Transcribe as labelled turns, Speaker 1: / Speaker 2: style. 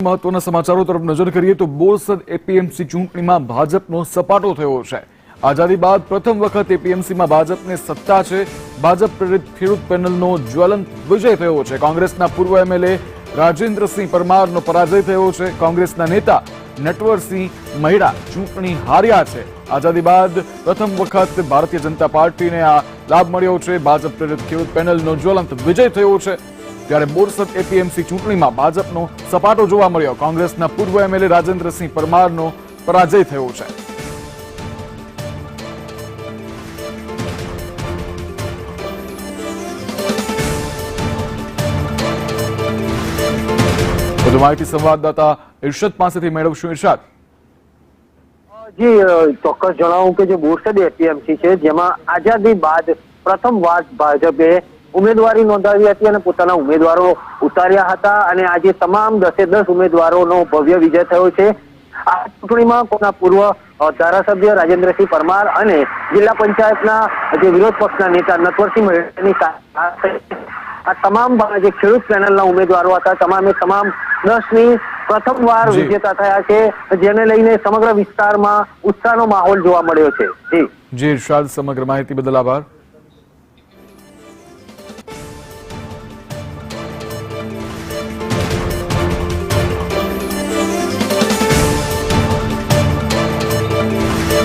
Speaker 1: મહત્વના સમાચારો તરફ નજર કરીએ તો બોરસદ એપીએમસી ચૂંટણીમાં ભાજપનો સપાટો થયો છે। આઝાદી બાદ પ્રથમ વખત એપીએમસીમાં ભાજપને સત્તા છે। ભાજપ પ્રેરિત ખેડૂત પેનલનો જ્વલંત વિજય થયો છે। કોંગ્રેસના પૂર્વ એમએલએ રાજેન્દ્રસિંહ પરમારનો પરાજય થયો છે। કોંગ્રેસના નેતા નટવરસિંહ મહેડા ચૂંટણી હાર્યા છે। આઝાદી બાદ પ્રથમ વખત ભારતીય જનતા પાર્ટીને આ લાભ મળ્યો છે। ભાજપ પ્રેરિત ખેડૂત પેનલનો જ્વલંત વિજય થયો છે। ત્યારે બોરસદ એપીએમસી ચૂંટણીમાં ભાજપનો સપાટો જોવા મળ્યો। કોંગ્રેસના પૂર્વ એમએલએ રાજેન્દ્રસિંહ પરમારનો પરાજય થયો છે। વધુ માહિતી સંવાદદાતા ઇરશાદ પાસેથી મેળવશું। ઇરશાદ,
Speaker 2: જી ચોક્કસ જણાવું કે જે બોરસદ એપીએમસી છે જેમાં આઝાદી બાદ પ્રથમવાર ભાજપે ઉમેદવારી નોંધાવી હતી અને પોતાના ઉમેદવારો ઉતાર્યા હતા અને આજે તમામ 10 ઉમેદવારોનો ભવ્ય વિજય થયો છે। આ ચૂંટણીમાં કોના પૂર્વ ધારાસભ્ય રાજેન્દ્રસિંહ પરમાર અને જિલ્લા પંચાયતના જે વિરોધ પક્ષના નેતા નટવરસિંહ મહેડાની આ તમામ જે ખેડૂત પેનલના ઉમેદવારો હતા તમામે તમામ 10ની પ્રથમવાર વિજેતા થયા છે, જેને લઈને સમગ્ર વિસ્તારમાં ઉત્સાહનો માહોલ જોવા મળ્યો છે। જી
Speaker 1: ઇરશાદ, સમગ્ર માહિતી બદલ આભાર।